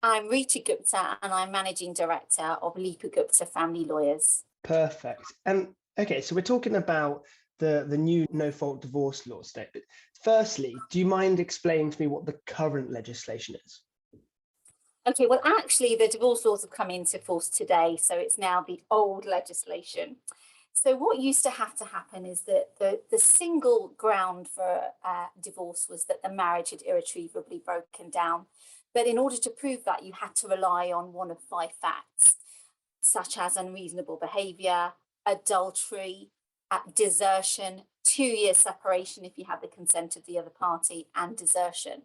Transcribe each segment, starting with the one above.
I'm Rita Gupta and I'm Managing Director of Rita Gupta Family Lawyers. Perfect. And okay, so we're talking about the new no-fault divorce law statement. Firstly, do you mind explaining to me what the current legislation is? Okay, well, actually, the divorce laws have come into force today, so it's now the old legislation. So what used to have to happen is that the single ground for divorce was that the marriage had irretrievably broken down. But in order to prove that, you had to rely on one of 5 facts, such as unreasonable behaviour, adultery, desertion, 2-year separation if you had the consent of the other party, and desertion.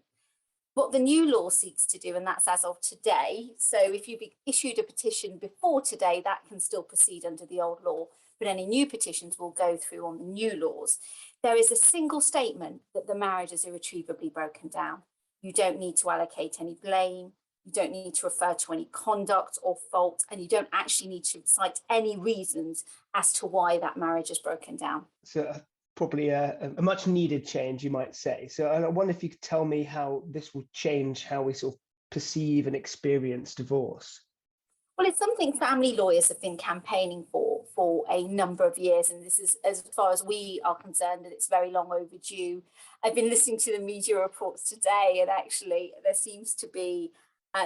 What the new law seeks to do, and that's as of today, so if you issued a petition before today, that can still proceed under the old law, but any new petitions will go through on the new laws. There is a single statement that the marriage is irretrievably broken down. You don't need to allocate any blame, you don't need to refer to any conduct or fault, and you don't actually need to cite any reasons as to why that marriage is broken down. So probably a much needed change, you might say. So I wonder if you could tell me how this will change how we sort of perceive and experience divorce. Well, it's something family lawyers have been campaigning for a number of years, and this is, as far as we are concerned, and it's very long overdue. I've been listening to the media reports today, and actually there seems to be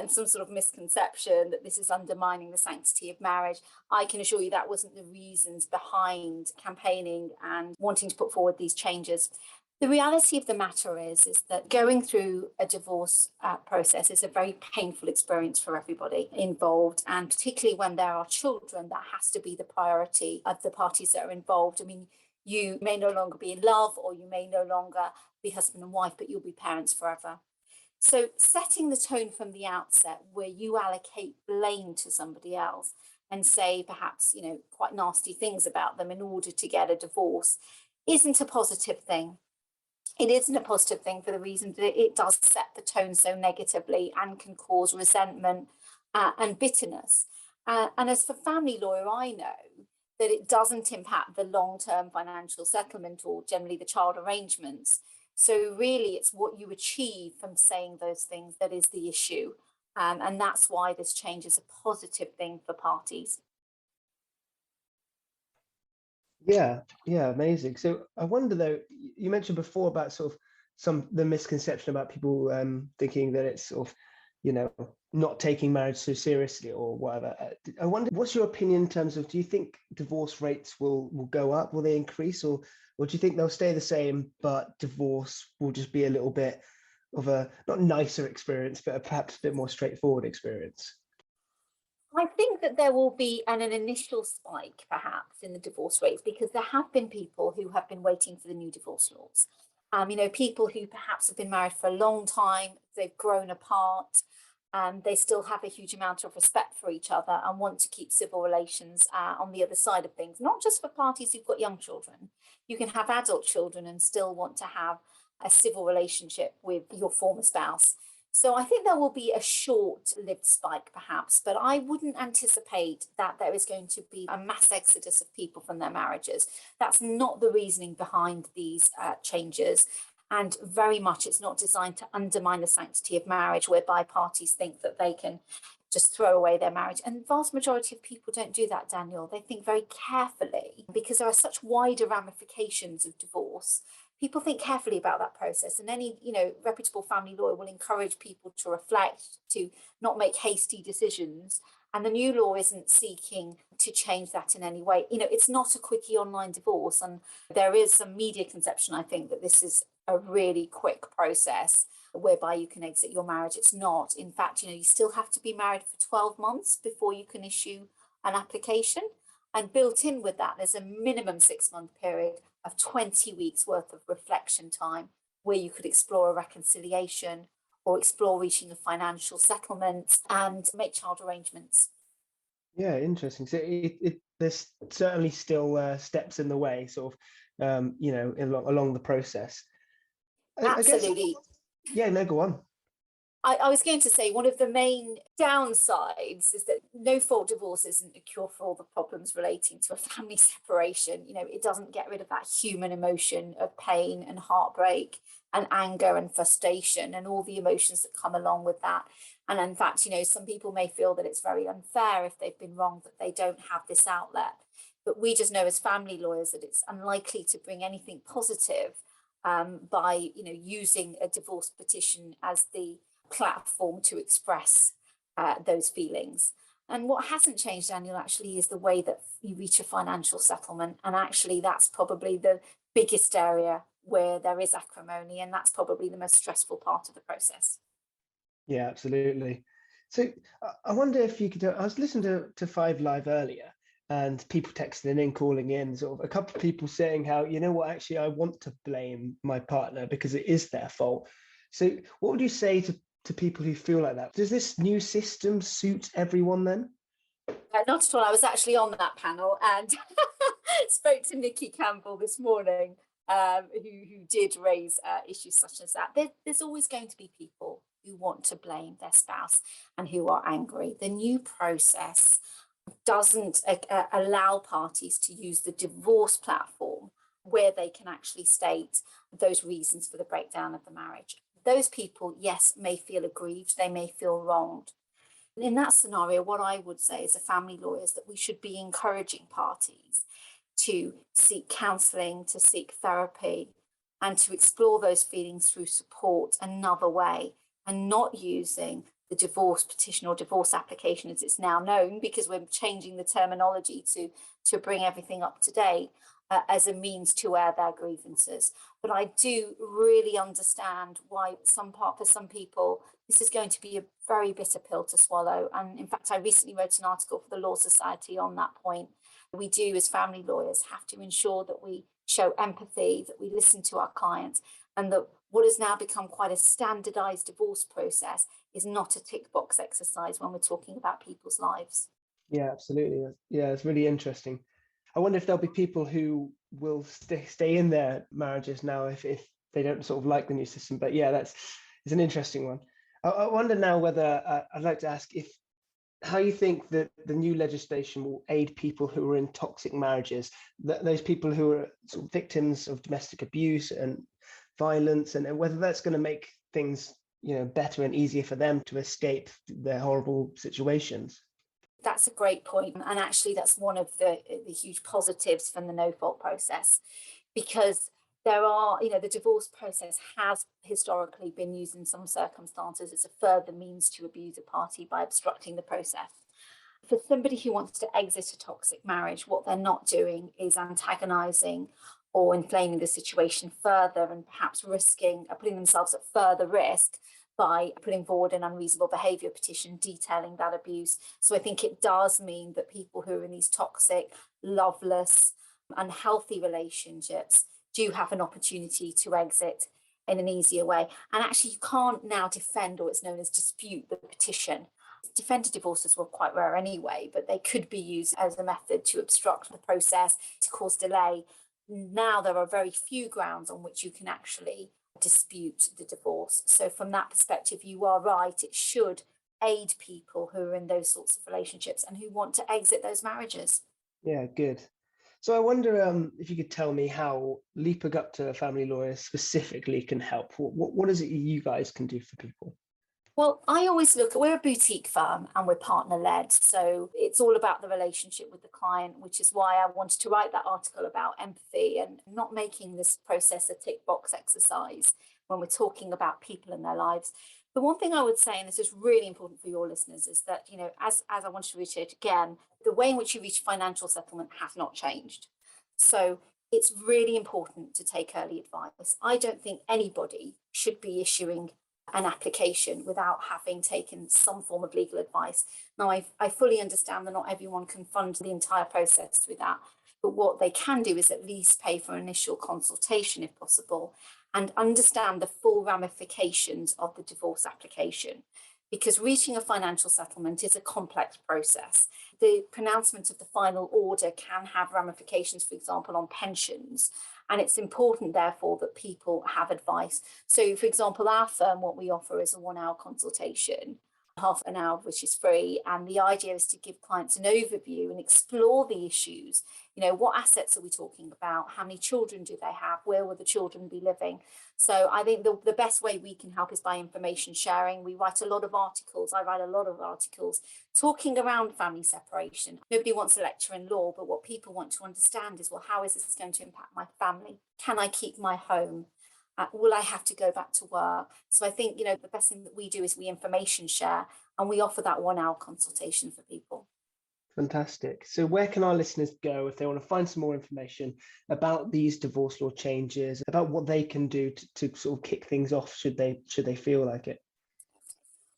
some sort of misconception that this is undermining the sanctity of marriage. I can assure you that wasn't the reasons behind campaigning and wanting to put forward these changes. The reality of the matter is that going through a divorce process is a very painful experience for everybody involved, and particularly when there are children, that has to be the priority of the parties that are involved. I mean, you may no longer be in love, or you may no longer be husband and wife, but you'll be parents forever. So setting the tone from the outset where you allocate blame to somebody else and say perhaps, quite nasty things about them in order to get a divorce isn't a positive thing. It isn't a positive thing for the reason that it does set the tone so negatively and can cause resentment and bitterness. And as for family lawyer, I know that it doesn't impact the long-term financial settlement or generally the child arrangements. So really, it's what you achieve from saying those things that is the issue. And that's why this change is a positive thing for parties. Yeah, amazing. So I wonder though, you mentioned before about sort of the misconception about people thinking that it's sort of, not taking marriage so seriously or whatever. I wonder, what's your opinion in terms of, do you think divorce rates will go up? Will they increase, or do you think they'll stay the same, but divorce will just be a little bit of a, not nicer experience, but perhaps a bit more straightforward experience? I think that there will be an initial spike, perhaps, in the divorce rates, because there have been people who have been waiting for the new divorce laws. People who perhaps have been married for a long time, they've grown apart, they still have a huge amount of respect for each other and want to keep civil relations on the other side of things, not just for parties who've got young children. You can have adult children and still want to have a civil relationship with your former spouse. So I think there will be a short-lived spike, perhaps, but I wouldn't anticipate that there is going to be a mass exodus of people from their marriages. That's not the reasoning behind these changes. And very much it's not designed to undermine the sanctity of marriage, whereby parties think that they can just throw away their marriage. And the vast majority of people don't do that, Daniel. They think very carefully, because there are such wider ramifications of divorce. People think carefully about that process, and any reputable family lawyer will encourage people to reflect, to not make hasty decisions. And the new law isn't seeking to change that in any way. It's not a quickie online divorce, and there is some media conception, I think, that this is a really quick process whereby you can exit your marriage. It's not. In fact, you still have to be married for 12 months before you can issue an application. And built in with that, there's a minimum 6-month period of 20 weeks worth of reflection time where you could explore a reconciliation or explore reaching a financial settlement and make child arrangements. Yeah, interesting. So there's certainly still steps in the way, sort of, along the process. Absolutely. Yeah, no, go on. I was going to say one of the main downsides is that no-fault divorce isn't a cure for all the problems relating to a family separation. It doesn't get rid of that human emotion of pain and heartbreak and anger and frustration and all the emotions that come along with that. And in fact, some people may feel that it's very unfair if they've been wronged that they don't have this outlet. But we just know as family lawyers that it's unlikely to bring anything positive by using a divorce petition as the platform to express those feelings. And what hasn't changed, Daniel, actually is the way that you reach a financial settlement. And actually, that's probably the biggest area where there is acrimony, and that's probably the most stressful part of the process. Yeah, absolutely. So I wonder if you could, I was listening to Five Live earlier, and people texting in, calling in, sort of a couple of people saying how, actually, I want to blame my partner because it is their fault. So what would you say to people who feel like that? Does this new system suit everyone then? Not at all. I was actually on that panel and spoke to Nikki Campbell this morning, who did raise issues such as that. There's always going to be people who want to blame their spouse and who are angry. The new process doesn't allow parties to use the divorce platform where they can actually state those reasons for the breakdown of the marriage. Those people, yes, may feel aggrieved, they may feel wronged. In that scenario, what I would say as a family lawyer is that we should be encouraging parties to seek counselling, to seek therapy, and to explore those feelings through support another way, and not using the divorce petition or divorce application as it's now known, because we're changing the terminology to bring everything up to date, as a means to air their grievances. But I do really understand why for some people, this is going to be a very bitter pill to swallow. And in fact, I recently wrote an article for the Law Society on that point. We do, as family lawyers, have to ensure that we show empathy, that we listen to our clients, and that what has now become quite a standardized divorce process is not a tick box exercise when we're talking about people's lives. Yeah, absolutely. Yeah, it's really interesting. I wonder if there'll be people who will stay in their marriages now if they don't sort of like the new system. But yeah, it's an interesting one. I wonder now whether I'd like to ask how you think that the new legislation will aid people who are in toxic marriages, those people who are sort of victims of domestic abuse and violence, and whether that's going to make things better and easier for them to escape their horrible situations. That's a great point. And actually, that's one of the huge positives from the no-fault process, because there are, the divorce process has historically been used in some circumstances as a further means to abuse a party by obstructing the process. For somebody who wants to exit a toxic marriage, what they're not doing is antagonizing or inflaming the situation further, and perhaps putting themselves at further risk by putting forward an unreasonable behaviour petition detailing that abuse. So I think it does mean that people who are in these toxic, loveless, unhealthy relationships do have an opportunity to exit in an easier way. And actually, you can't now defend, or it's known as dispute, the petition. Defended divorces were quite rare anyway, but they could be used as a method to obstruct the process, to cause delay. Now there are very few grounds on which you can actually dispute the divorce. So from that perspective, you are right, it should aid people who are in those sorts of relationships and who want to exit those marriages. Yeah, good. So I wonder if you could tell me how Rita Gupta family lawyers specifically can help. What is it you guys can do for people? Well, I always we're a boutique firm and we're partner led. So it's all about the relationship with the client, which is why I wanted to write that article about empathy and not making this process a tick box exercise when we're talking about people in their lives. The one thing I would say, and this is really important for your listeners, is that, as I wanted to reiterate again, the way in which you reach financial settlement has not changed. So it's really important to take early advice. I don't think anybody should be issuing an application without having taken some form of legal advice. Now, I fully understand that not everyone can fund the entire process through that, but what they can do is at least pay for initial consultation if possible, and understand the full ramifications of the divorce application. Because reaching a financial settlement is a complex process. The pronouncement of the final order can have ramifications, for example, on pensions. And it's important, therefore, that people have advice. So, for example, our firm, what we offer is a 1-hour consultation half an hour, which is free. And the idea is to give clients an overview and explore the issues. What assets are we talking about? How many children do they have? Where will the children be living? So I think the best way we can help is by information sharing. We write a lot of articles. I write a lot of articles talking around family separation. Nobody wants a lecture in law, but what people want to understand is, well, how is this going to impact my family? Can I keep my home? Will I have to go back to work? So I think, the best thing that we do is we information share, and we offer that 1 hour consultation for people. Fantastic. So where can our listeners go if they want to find some more information about these divorce law changes, about what they can do to sort of kick things off should they feel like it?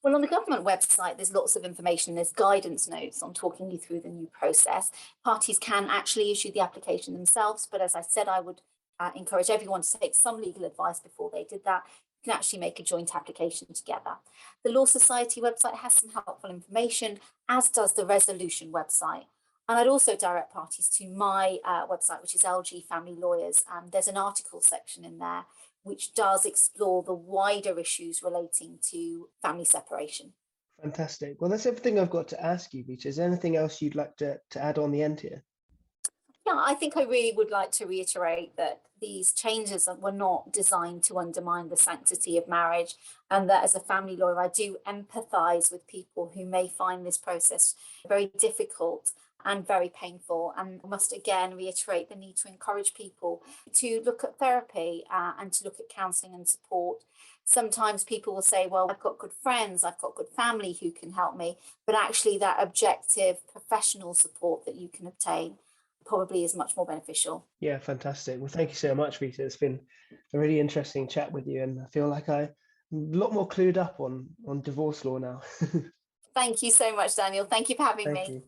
Well, on the government website, there's lots of information. There's guidance notes on talking you through the new process. Parties can actually issue the application themselves, but as I said, I would encourage everyone to take some legal advice before they did that. You can actually make a joint application together. The Law Society website has some helpful information, as does the Resolution website. And I'd also direct parties to my website, which is LG Family Lawyers. There's an article section in there which does explore the wider issues relating to family separation. Fantastic. Well, that's everything I've got to ask you, Rita. Is there anything else you'd like to add on the end here? Yeah, I think I really would like to reiterate that these changes were not designed to undermine the sanctity of marriage, and that as a family lawyer, I do empathise with people who may find this process very difficult and very painful, and must again reiterate the need to encourage people to look at therapy and to look at counselling and support. Sometimes people will say, well, I've got good friends, I've got good family who can help me, but actually that objective professional support that you can obtain probably is much more beneficial. Yeah, fantastic. Well, thank you so much, Rita. It's been a really interesting chat with you, and I feel like I'm a lot more clued up on divorce law now. Thank you so much, Daniel. Thank you for having me. Thank you.